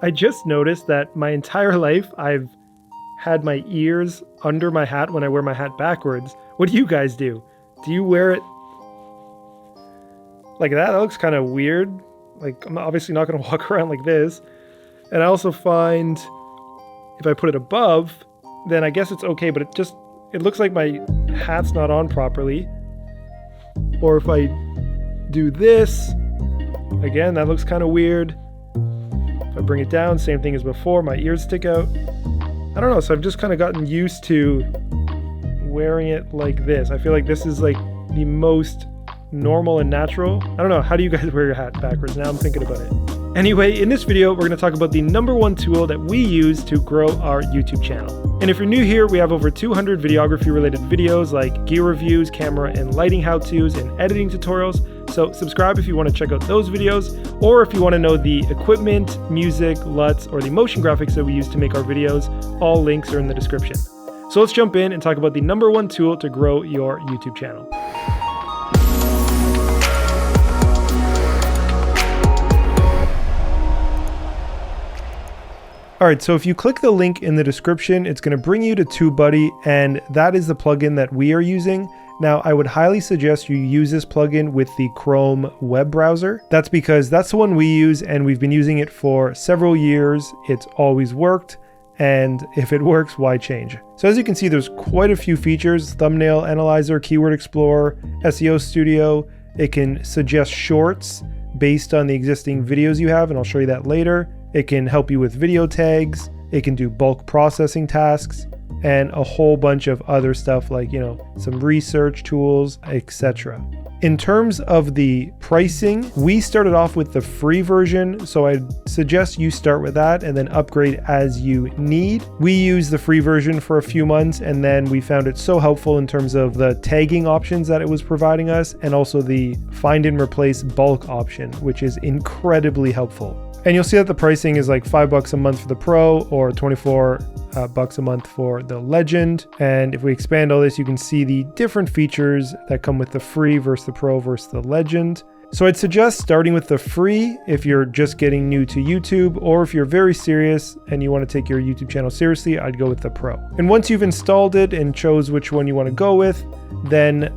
I just noticed that my entire life I've had my ears under my hat when I wear my hat backwards. What do you guys do? Do you wear it like that? That looks kind of weird. Like, I'm obviously not going to walk around like this. And I also find if I put it above, then I guess it's okay, but it looks like my hat's not on properly. Or if I do this, again, that looks kind of weird. If I bring it down, same thing as before, my ears stick out. I don't know, so I've just kind of gotten used to wearing it like this. I feel like this is like the most normal and natural. I don't know, how do you guys wear your hat backwards? Now I'm thinking about it. Anyway, in this video, we're going to talk about the #1 tool that we use to grow our YouTube channel. And if you're new here, we have over 200 videography related videos like gear reviews, camera and lighting how-tos, and editing tutorials. So subscribe if you want to check out those videos, or if you want to know the equipment, music, LUTs, or the motion graphics that we use to make our videos, all links are in the description. So let's jump in and talk about the #1 tool to grow your YouTube channel. Alright, so if you click the link in the description, it's going to bring you to TubeBuddy, and that is the plugin that we are using. Now, I would highly suggest you use this plugin with the Chrome web browser. That's because that's the one we use, and we've been using it for several years. It's always worked, and if it works, why change? So as you can see, there's quite a few features: thumbnail analyzer, keyword explorer, SEO studio. It can suggest shorts based on the existing videos you have, and I'll show you that later. It can help you with video tags. It can do bulk processing tasks and a whole bunch of other stuff like, some research tools, etc. In terms of the pricing, we started off with the free version, so I'd suggest you start with that and then upgrade as you need. We used the free version for a few months, and then we found it so helpful in terms of the tagging options that it was providing us, and also the find and replace bulk option, which is incredibly helpful. And you'll see that the pricing is like $5 a month for the Pro, or $24 a month for the Legend. And if we expand all this, you can see the different features that come with the free versus the Pro versus the Legend. So I'd suggest starting with the free if you're just getting new to YouTube, or if you're very serious and you want to take your YouTube channel seriously, I'd go with the Pro. And once you've installed it and chose which one you want to go with, then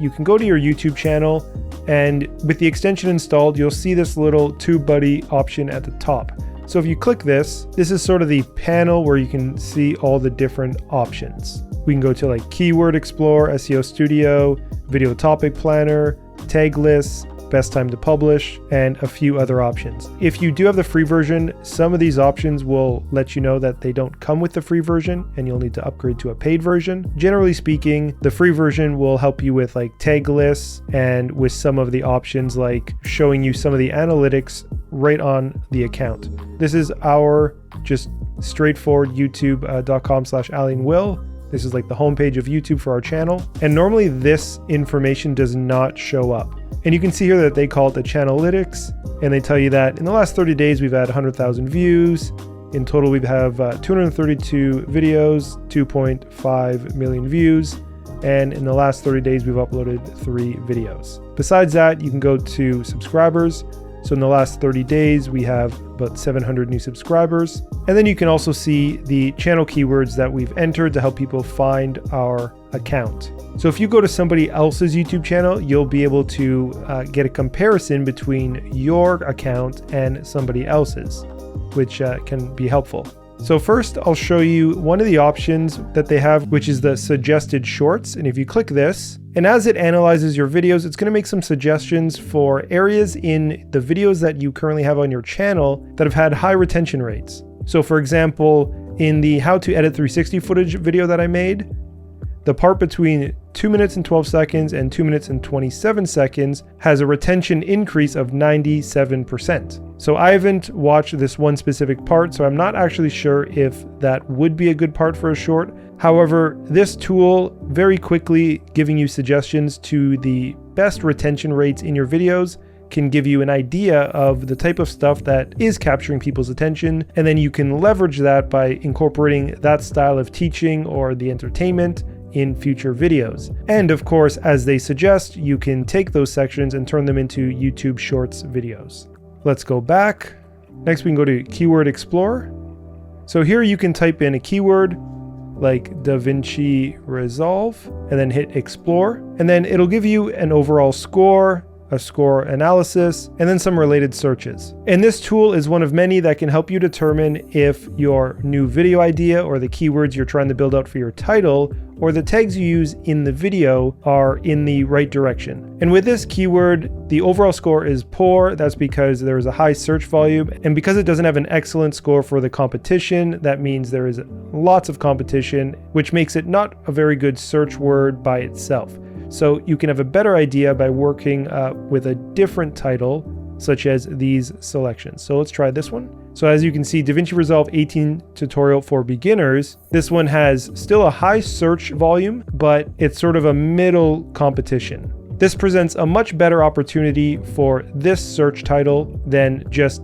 you can go to your YouTube channel, and with the extension installed, you'll see this little TubeBuddy option at the top. So if you click this is sort of the panel where you can see all the different options. We can go to like Keyword Explorer, SEO Studio, Video Topic Planner, Tag Lists, Best Time to Publish, and a few other options. If you do have the free version, some of these options will let you know that they don't come with the free version and you'll need to upgrade to a paid version. Generally speaking, the free version will help you with like tag lists and with some of the options like showing you some of the analytics right on the account. This is our just straightforward youtube.com/Alli and Will. This is like the homepage of YouTube for our channel. And normally this information does not show up. And you can see here that they call it the Channelytics, and they tell you that in the last 30 days, we've had 100,000 views. In total, we have 232 videos, 2.5 million views. And in the last 30 days, we've uploaded 3 videos. Besides that, you can go to subscribers. So in the last 30 days, we have about 700 new subscribers. And then you can also see the channel keywords that we've entered to help people find our account. So if you go to somebody else's YouTube channel, you'll be able to get a comparison between your account and somebody else's, which can be helpful. So first, I'll show you one of the options that they have, which is the suggested shorts. And if you click this, and as it analyzes your videos, it's going to make some suggestions for areas in the videos that you currently have on your channel that have had high retention rates. So for example, in the how to edit 360 footage video that I made, the part between 2 minutes and 12 seconds and 2 minutes and 27 seconds has a retention increase of 97%. So I haven't watched this one specific part, so I'm not actually sure if that would be a good part for a short. However, this tool very quickly giving you suggestions to the best retention rates in your videos can give you an idea of the type of stuff that is capturing people's attention, and then you can leverage that by incorporating that style of teaching or the entertainment in future videos. And of course, as they suggest, you can take those sections and turn them into YouTube Shorts videos. Let's go back Next, we can go to Keyword Explorer. So here you can type in a keyword like DaVinci Resolve and then hit Explore. And then it'll give you an overall score, a score analysis, and then some related searches. And this tool is one of many that can help you determine if your new video idea or the keywords you're trying to build out for your title or the tags you use in the video are in the right direction. And with this keyword, the overall score is poor. That's because there is a high search volume. And because it doesn't have an excellent score for the competition, that means there is lots of competition, which makes it not a very good search word by itself. So you can have a better idea by working with a different title, such as these selections. So let's try this one. So as you can see, DaVinci Resolve 18 tutorial for beginners. This one has still a high search volume, but it's sort of a middle competition. This presents a much better opportunity for this search title than just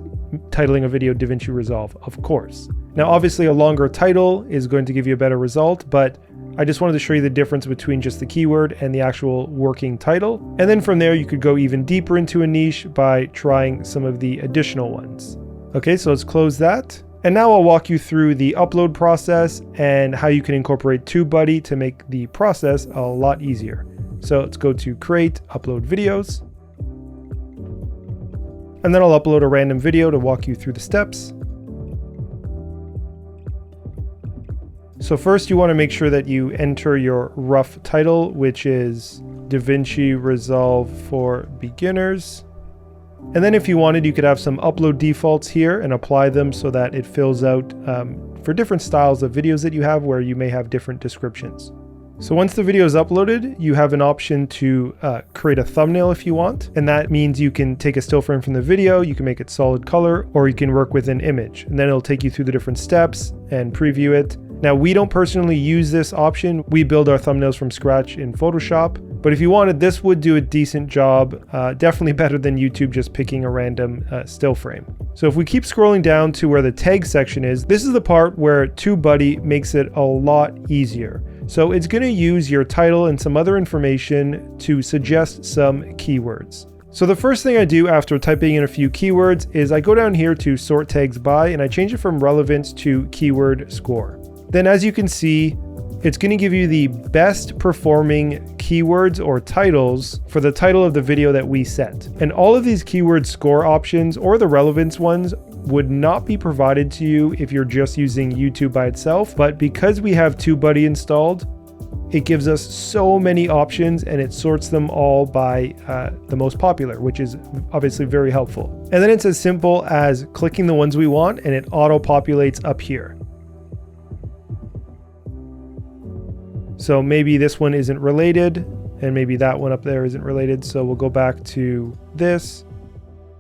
titling a video DaVinci Resolve, of course. Now, obviously a longer title is going to give you a better result, but I just wanted to show you the difference between just the keyword and the actual working title. And then from there, you could go even deeper into a niche by trying some of the additional ones. Okay, so let's close that. And now I'll walk you through the upload process and how you can incorporate TubeBuddy to make the process a lot easier. So let's go to Create, Upload Videos. And then I'll upload a random video to walk you through the steps. So first you want to make sure that you enter your rough title, which is DaVinci Resolve for Beginners. And then if you wanted, you could have some upload defaults here and apply them so that it fills out for different styles of videos that you have where you may have different descriptions. So once the video is uploaded, you have an option to create a thumbnail if you want. And that means you can take a still frame from the video, you can make it solid color, or you can work with an image. And then it'll take you through the different steps and preview it. Now, we don't personally use this option. We build our thumbnails from scratch in Photoshop. But if you wanted, this would do a decent job, definitely better than YouTube just picking a random still frame. So if we keep scrolling down to where the tag section is, this is the part where TubeBuddy makes it a lot easier. So it's going to use your title and some other information to suggest some keywords. So the first thing I do after typing in a few keywords is I go down here to sort tags by and I change it from relevance to keyword score. Then as you can see, it's going to give you the best performing keywords or titles for the title of the video that we set. And all of these keyword score options or the relevance ones would not be provided to you if you're just using YouTube by itself. But because we have TubeBuddy installed, it gives us so many options and it sorts them all by the most popular, which is obviously very helpful. And then it's as simple as clicking the ones we want and it auto populates up here. So maybe this one isn't related and maybe that one up there isn't related. So we'll go back to this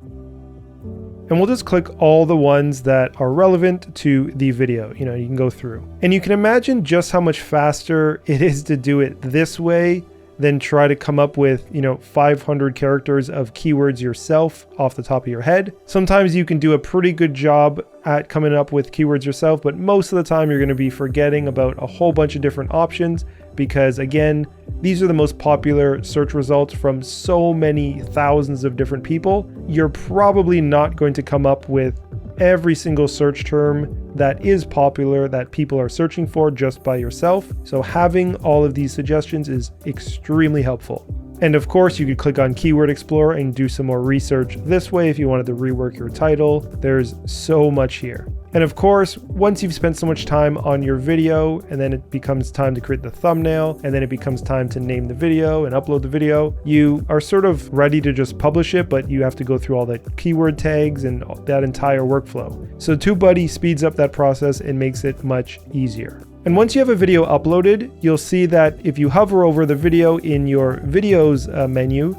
and we'll just click all the ones that are relevant to the video. You know, you can go through and you can imagine just how much faster it is to do it this way than try to come up with, 500 characters of keywords yourself off the top of your head. Sometimes you can do a pretty good job at coming up with keywords yourself, but most of the time you're going to be forgetting about a whole bunch of different options because again, these are the most popular search results from so many thousands of different people. You're probably not going to come up with every single search term that is popular that people are searching for just by yourself. So having all of these suggestions is extremely helpful. And of course, you could click on Keyword Explorer and do some more research this way if you wanted to rework your title. There's so much here. And of course, once you've spent so much time on your video and then it becomes time to create the thumbnail and then it becomes time to name the video and upload the video, you are sort of ready to just publish it, but you have to go through all the keyword tags and that entire workflow. So TubeBuddy speeds up that process and makes it much easier. And once you have a video uploaded, you'll see that if you hover over the video in your videos menu,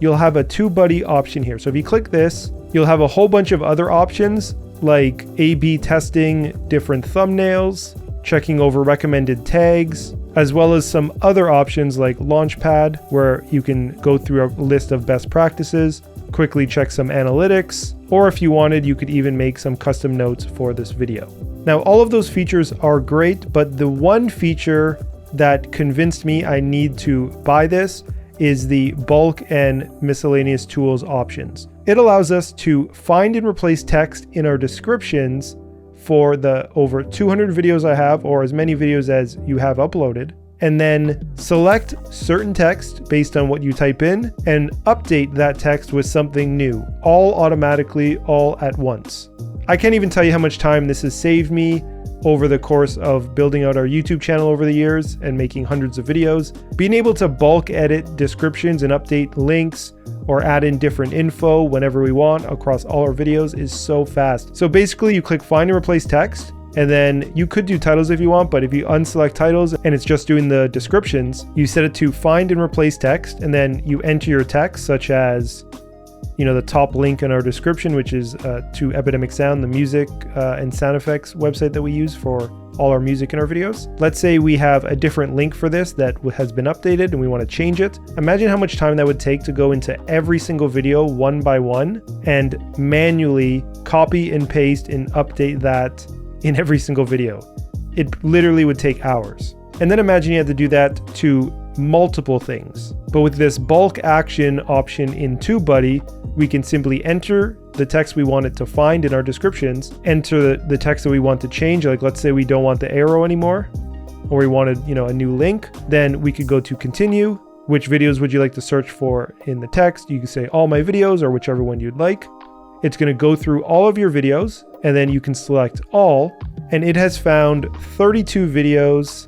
you'll have a TubeBuddy option here. So if you click this, you'll have a whole bunch of other options like A/B testing different thumbnails, checking over recommended tags, as well as some other options like Launchpad, where you can go through a list of best practices, quickly check some analytics, or if you wanted, you could even make some custom notes for this video. Now, all of those features are great, but the one feature that convinced me I need to buy this is the bulk and miscellaneous tools options. It allows us to find and replace text in our descriptions for the over 200 videos I have, or as many videos as you have uploaded, and then select certain text based on what you type in and update that text with something new, all automatically, all at once. I can't even tell you how much time this has saved me over the course of building out our YouTube channel over the years and making hundreds of videos. Being able to bulk edit descriptions and update links or add in different info whenever we want across all our videos is so fast. So basically you click find and replace text, and then you could do titles if you want, but if you unselect titles and it's just doing the descriptions, you set it to find and replace text, and then you enter your text, such as, you know, the top link in our description, which is to Epidemic Sound, the music and sound effects website that we use for all our music in our videos. Let's say we have a different link for this that has been updated and we want to change it. Imagine how much time that would take to go into every single video one by one and manually copy and paste and update that in every single video. It literally would take hours. And then imagine you had to do that to multiple things. But with this bulk action option in TubeBuddy, we can simply enter the text we want it to find in our descriptions, enter the text that we want to change. Like, let's say we don't want the arrow anymore, or we wanted, you know, a new link. Then we could go to continue. Which videos would you like to search for in the text? You can say all my videos or whichever one you'd like. It's going to go through all of your videos, and then you can select all, and it has found 32 videos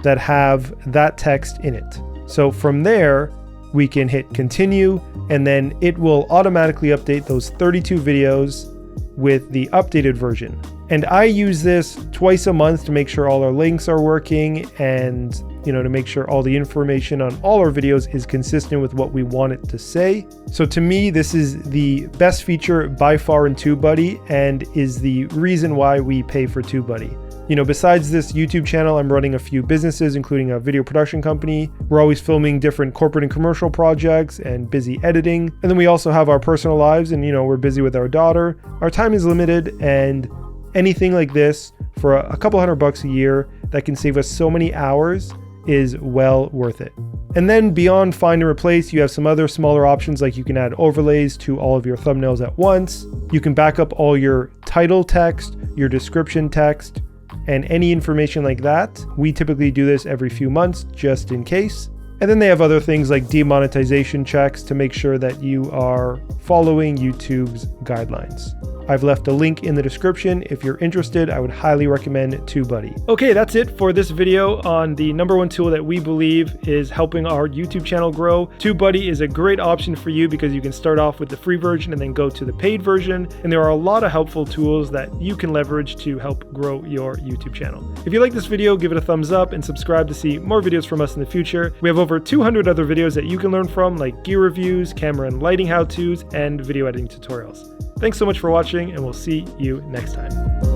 that have that text in it. So from there, we can hit continue, and then it will automatically update those 32 videos with the updated version. And I use this twice a month to make sure all our links are working, and, you know, to make sure all the information on all our videos is consistent with what we want it to say. So to me, this is the best feature by far in TubeBuddy, and is the reason why we pay for TubeBuddy. You know, besides this YouTube channel, I'm running a few businesses, including a video production company. We're always filming different corporate and commercial projects and busy editing. And then we also have our personal lives, and, you know, we're busy with our daughter. Our time is limited, and anything like this for a couple $100 a year that can save us so many hours is well worth it. And then beyond find and replace, you have some other smaller options, like you can add overlays to all of your thumbnails at once. You can back up all your title text, your description text, and any information like that. We typically do this every few months just in case. And then they have other things like demonetization checks to make sure that you are following YouTube's guidelines. I've left a link in the description. If you're interested, I would highly recommend TubeBuddy. Okay, that's it for this video on the #1 tool that we believe is helping our YouTube channel grow. TubeBuddy is a great option for you because you can start off with the free version and then go to the paid version. And there are a lot of helpful tools that you can leverage to help grow your YouTube channel. If you like this video, give it a thumbs up and subscribe to see more videos from us in the future. We have over 200 other videos that you can learn from, like gear reviews, camera and lighting how-tos, and video editing tutorials. Thanks so much for watching, and we'll see you next time.